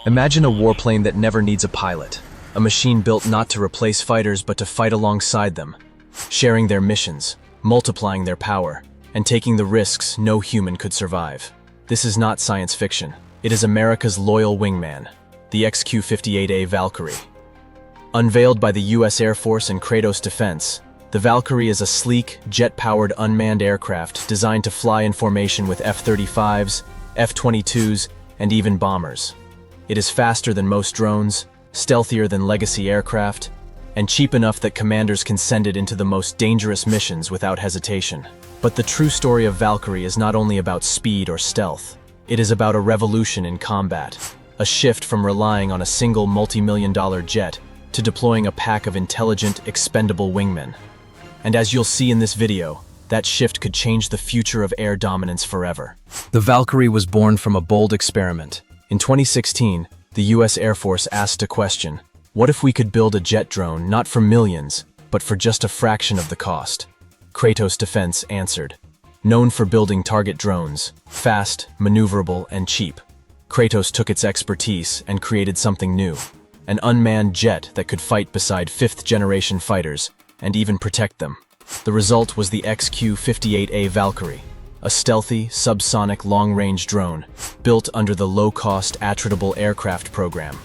Imagine a warplane that never needs a pilot, a machine built not to replace fighters but to fight alongside them, sharing their missions, multiplying their power, and taking the risks no human could survive. This is not science fiction. It is America's loyal wingman, the XQ-58A Valkyrie. Unveiled by the US Air Force and Kratos Defense, the Valkyrie is a sleek, jet-powered unmanned aircraft designed to fly in formation with F-35s, F-22s, and even bombers. It is faster than most drones, stealthier than legacy aircraft, and cheap enough that commanders can send it into the most dangerous missions without hesitation. But the true story of Valkyrie is not only about speed or stealth. It is about a revolution in combat, a shift from relying on a single multi-million-dollar jet to deploying a pack of intelligent, expendable wingmen. And as you'll see in this video, that shift could change the future of air dominance forever. The Valkyrie was born from a bold experiment. In 2016, the US Air Force asked a question: what if we could build a jet drone not for millions, but for just a fraction of the cost? Kratos Defense answered. Known for building target drones, fast, maneuverable, and cheap, Kratos took its expertise and created something new: an unmanned jet that could fight beside fifth-generation fighters and even protect them. The result was the XQ-58A Valkyrie, a stealthy, subsonic long-range drone built under the low-cost attritable aircraft program.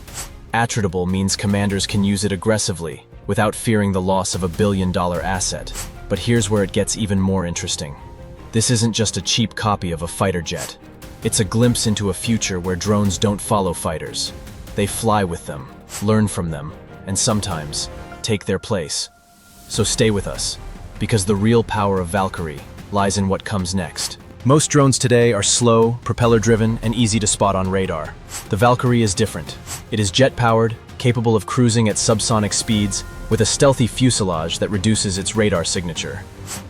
Attritable means commanders can use it aggressively without fearing the loss of a billion-dollar asset. But here's where it gets even more interesting. This isn't just a cheap copy of a fighter jet. It's a glimpse into a future where drones don't follow fighters. They fly with them, learn from them, and sometimes take their place. So stay with us, because the real power of Valkyrie lies in what comes next. Most drones today are slow, propeller-driven, and easy to spot on radar. The Valkyrie is different. It is jet-powered, capable of cruising at subsonic speeds, with a stealthy fuselage that reduces its radar signature.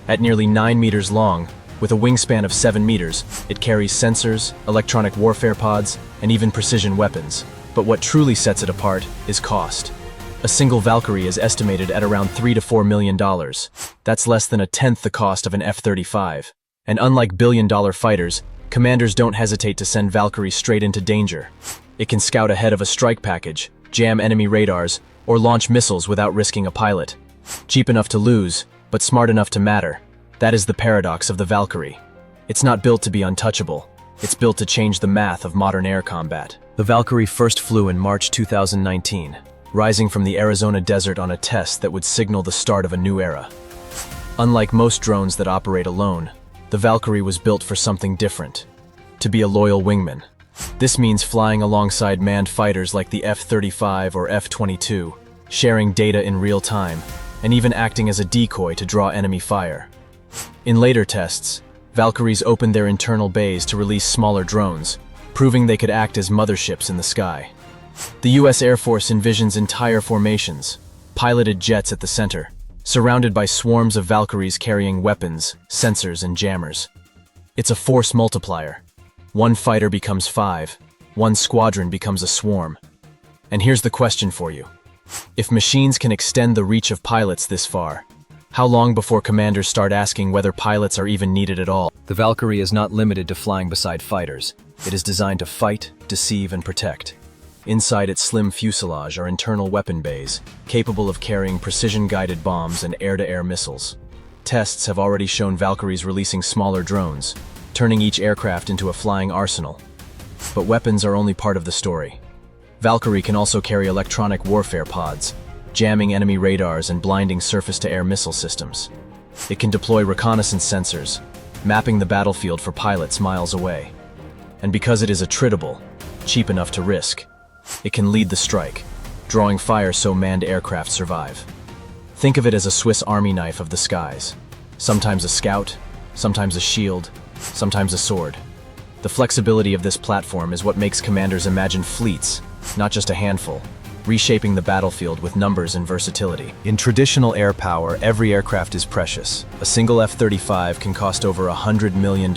At nearly 9 meters long, with a wingspan of 7 meters, it carries sensors, electronic warfare pods, and even precision weapons. But what truly sets it apart is cost. A single Valkyrie is estimated at around $3 to $4 million. That's less than a tenth the cost of an F-35. And unlike billion-dollar fighters, commanders don't hesitate to send Valkyrie straight into danger. It can scout ahead of a strike package, jam enemy radars, or launch missiles without risking a pilot. Cheap enough to lose, but smart enough to matter. That is the paradox of the Valkyrie. It's not built to be untouchable. It's built to change the math of modern air combat. The Valkyrie first flew in March 2019, rising from the Arizona desert on a test that would signal the start of a new era. Unlike most drones that operate alone, the Valkyrie was built for something different: to be a loyal wingman. This means flying alongside manned fighters like the F-35 or F-22, sharing data in real time, and even acting as a decoy to draw enemy fire. In later tests, Valkyries opened their internal bays to release smaller drones, proving they could act as motherships in the sky. The US Air Force envisions entire formations, piloted jets at the center, surrounded by swarms of Valkyries carrying weapons, sensors, and jammers. It's a force multiplier. One fighter becomes 5, one squadron becomes a swarm. And here's the question for you. If machines can extend the reach of pilots this far, how long before commanders start asking whether pilots are even needed at all? The Valkyrie is not limited to flying beside fighters. It is designed to fight, deceive, and protect. Inside its slim fuselage are internal weapon bays, capable of carrying precision-guided bombs and air-to-air missiles. Tests have already shown Valkyries releasing smaller drones, turning each aircraft into a flying arsenal. But weapons are only part of the story. Valkyrie can also carry electronic warfare pods, jamming enemy radars and blinding surface-to-air missile systems. It can deploy reconnaissance sensors, mapping the battlefield for pilots miles away. And because it is attritable, cheap enough to risk, it can lead the strike, drawing fire so manned aircraft survive. Think of it as a Swiss Army knife of the skies. Sometimes a scout, sometimes a shield, sometimes a sword. The flexibility of this platform is what makes commanders imagine fleets, not just a handful, reshaping the battlefield with numbers and versatility. In traditional air power, every aircraft is precious. A single F-35 can cost over $100 million,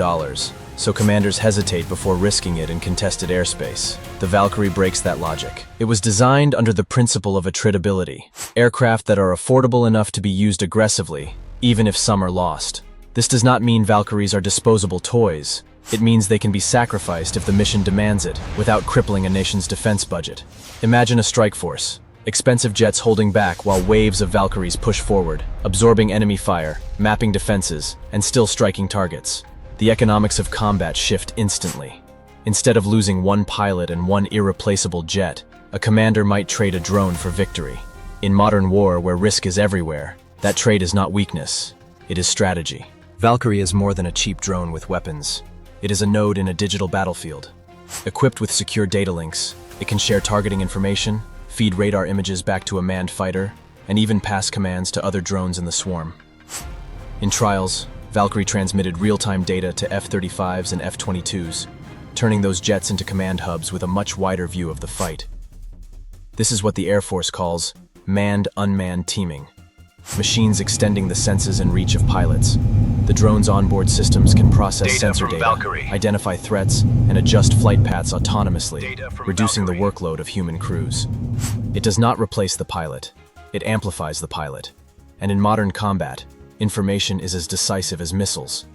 so commanders hesitate before risking it in contested airspace. The Valkyrie breaks that logic. It was designed under the principle of attritability, aircraft that are affordable enough to be used aggressively, even if some are lost. This does not mean Valkyries are disposable toys. It means they can be sacrificed if the mission demands it, without crippling a nation's defense budget. Imagine a strike force, expensive jets holding back while waves of Valkyries push forward, absorbing enemy fire, mapping defenses, and still striking targets. The economics of combat shift instantly. Instead of losing one pilot and one irreplaceable jet, a commander might trade a drone for victory. In modern war, where risk is everywhere, that trade is not weakness, it is strategy. Valkyrie is more than a cheap drone with weapons. It is a node in a digital battlefield. Equipped with secure data links, it can share targeting information, feed radar images back to a manned fighter, and even pass commands to other drones in the swarm. In trials, Valkyrie transmitted real-time data to F-35s and F-22s, turning those jets into command hubs with a much wider view of the fight. This is what the Air Force calls manned-unmanned teaming. Machines extending the senses and reach of pilots. The drone's onboard systems can process sensor data, identify threats, and adjust flight paths autonomously, reducing the workload of human crews. It does not replace the pilot, it amplifies the pilot. And in modern combat, information is as decisive as missiles.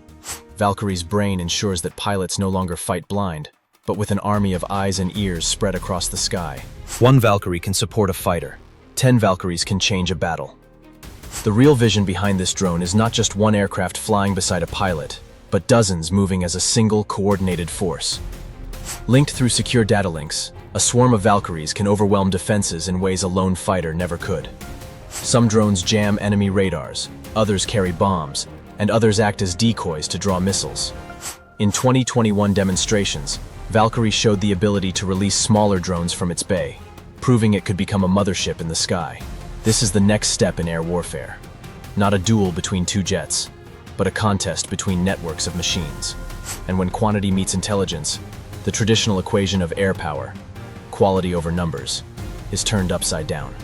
Valkyrie's brain ensures that pilots no longer fight blind, but with an army of eyes and ears spread across the sky. One Valkyrie can support a fighter. 10 Valkyries can change a battle. The real vision behind this drone is not just one aircraft flying beside a pilot, but dozens moving as a single coordinated force. Linked through secure data links, a swarm of Valkyries can overwhelm defenses in ways a lone fighter never could. Some drones jam enemy radars, others carry bombs, and others act as decoys to draw missiles. In 2021 demonstrations, Valkyrie showed the ability to release smaller drones from its bay, proving it could become a mothership in the sky. This is the next step in air warfare. Not a duel between two jets, but a contest between networks of machines. And when quantity meets intelligence, the traditional equation of air power, quality over numbers, is turned upside down.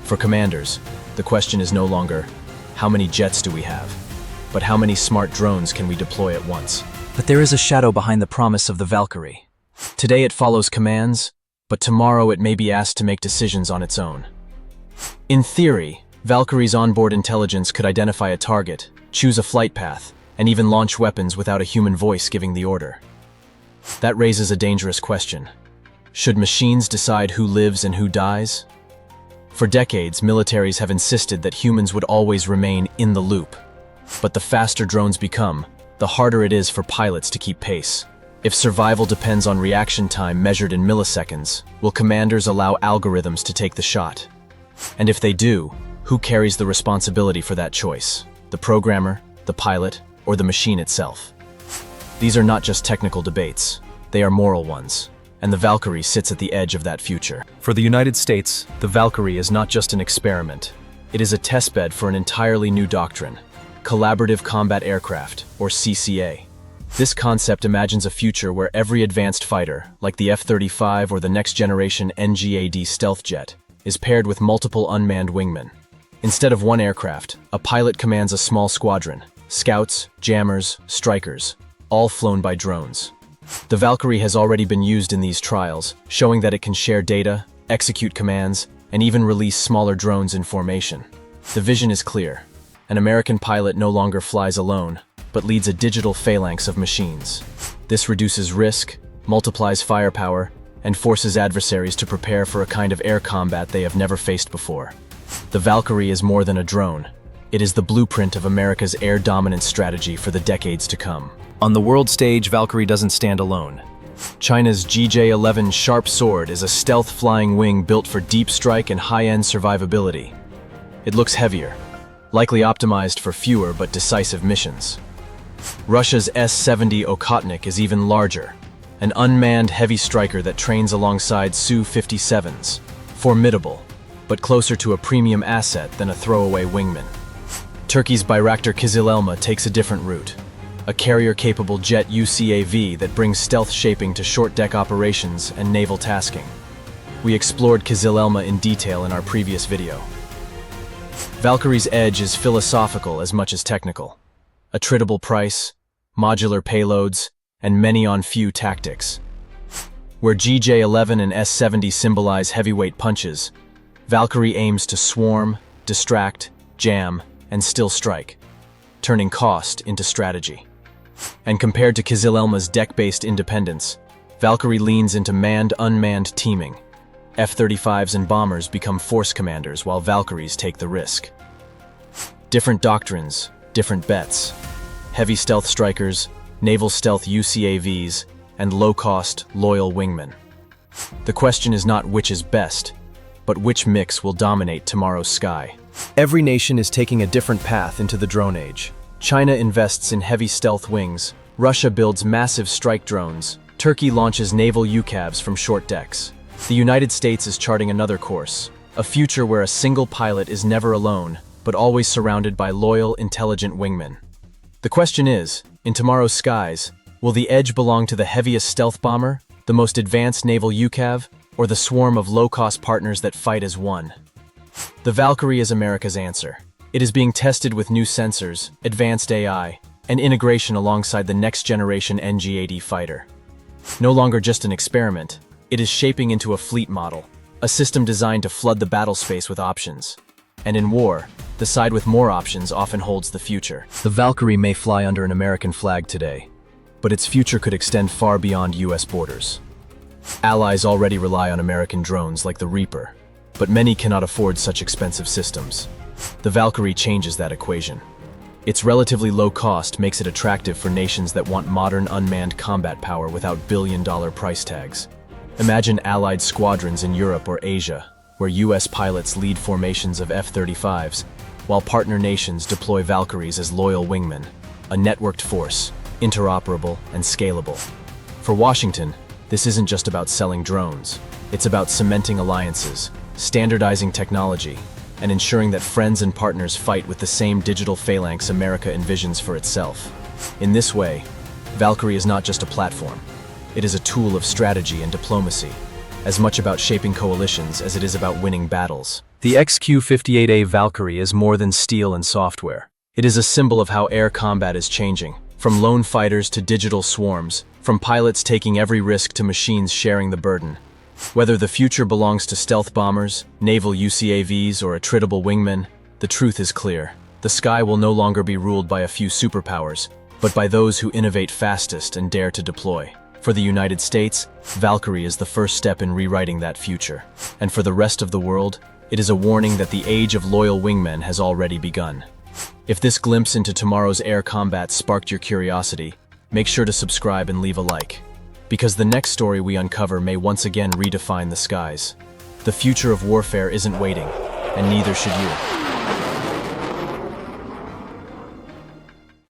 For commanders, the question is no longer, how many jets do we have? But how many smart drones can we deploy at once? But there is a shadow behind the promise of the Valkyrie. Today it follows commands, but tomorrow it may be asked to make decisions on its own. In theory, Valkyrie's onboard intelligence could identify a target, choose a flight path, and even launch weapons without a human voice giving the order. That raises a dangerous question. Should machines decide who lives and who dies? For decades, militaries have insisted that humans would always remain in the loop. But the faster drones become, the harder it is for pilots to keep pace. If survival depends on reaction time measured in milliseconds, will commanders allow algorithms to take the shot? And if they do, who carries the responsibility for that choice? The programmer, the pilot, or the machine itself? These are not just technical debates, they are moral ones, and the Valkyrie sits at the edge of that future. For the United States, the Valkyrie is not just an experiment, it is a testbed for an entirely new doctrine, Collaborative Combat Aircraft, or CCA. This concept imagines a future where every advanced fighter, like the F-35 or the next-generation NGAD stealth jet, is paired with multiple unmanned wingmen. Instead of one aircraft, a pilot commands a small squadron, scouts, jammers, strikers, all flown by drones. The Valkyrie has already been used in these trials, showing that it can share data, execute commands, and even release smaller drones in formation. The vision is clear. An American pilot no longer flies alone, but leads a digital phalanx of machines. This reduces risk, multiplies firepower, and forces adversaries to prepare for a kind of air combat they have never faced before. The Valkyrie is more than a drone. It is the blueprint of America's air dominance strategy for the decades to come. On the world stage, Valkyrie doesn't stand alone. China's GJ-11 Sharp Sword is a stealth flying wing built for deep strike and high-end survivability. It looks heavier, likely optimized for fewer but decisive missions. Russia's S-70 Okhotnik is even larger, an unmanned heavy striker that trains alongside Su-57s. Formidable, but closer to a premium asset than a throwaway wingman. Turkey's Bayraktar Kızılelma takes a different route, a carrier-capable jet UCAV that brings stealth shaping to short-deck operations and naval tasking. We explored Kızılelma in detail in our previous video. Valkyrie's edge is philosophical as much as technical. Attritable price, modular payloads, and many-on-few tactics. Where GJ-11 and S-70 symbolize heavyweight punches, Valkyrie aims to swarm, distract, jam, and still strike, turning cost into strategy. And compared to Kızılelma's deck-based independence, Valkyrie leans into manned-unmanned teaming. F-35s and bombers become force commanders while Valkyries take the risk. Different doctrines, different bets. Heavy stealth strikers, naval stealth UCAVs, and low-cost, loyal wingmen. The question is not which is best, but which mix will dominate tomorrow's sky. Every nation is taking a different path into the drone age. China invests in heavy stealth wings, Russia builds massive strike drones, Turkey launches naval UCAVs from short decks. The United States is charting another course, a future where a single pilot is never alone, but always surrounded by loyal, intelligent wingmen. The question is, in tomorrow's skies, will the edge belong to the heaviest stealth bomber, the most advanced naval UCAV, or the swarm of low-cost partners that fight as one? The Valkyrie is America's answer. It is being tested with new sensors, advanced AI, and integration alongside the next-generation NG-80 fighter. No longer just an experiment, it is shaping into a fleet model, a system designed to flood the battle space with options. And in war, the side with more options often holds the future. The Valkyrie may fly under an American flag today, but its future could extend far beyond US borders. Allies already rely on American drones like the Reaper, but many cannot afford such expensive systems. The Valkyrie changes that equation. Its relatively low cost makes it attractive for nations that want modern unmanned combat power without billion-dollar price tags. Imagine allied squadrons in Europe or Asia, where US pilots lead formations of F-35s, while partner nations deploy Valkyries as loyal wingmen, a networked force, interoperable and scalable. For Washington, this isn't just about selling drones. It's about cementing alliances, standardizing technology, and ensuring that friends and partners fight with the same digital phalanx America envisions for itself. In this way, Valkyrie is not just a platform. It is a tool of strategy and diplomacy, as much about shaping coalitions as it is about winning battles. The XQ-58A Valkyrie is more than steel and software. It is a symbol of how air combat is changing, from lone fighters to digital swarms, from pilots taking every risk to machines sharing the burden. Whether the future belongs to stealth bombers, naval UCAVs, or attritable wingmen, the truth is clear. The sky will no longer be ruled by a few superpowers, but by those who innovate fastest and dare to deploy. For the United States, Valkyrie is the first step in rewriting that future. And for the rest of the world, it is a warning that the age of loyal wingmen has already begun. If this glimpse into tomorrow's air combat sparked your curiosity, make sure to subscribe and leave a like. Because the next story we uncover may once again redefine the skies. The future of warfare isn't waiting, and neither should you.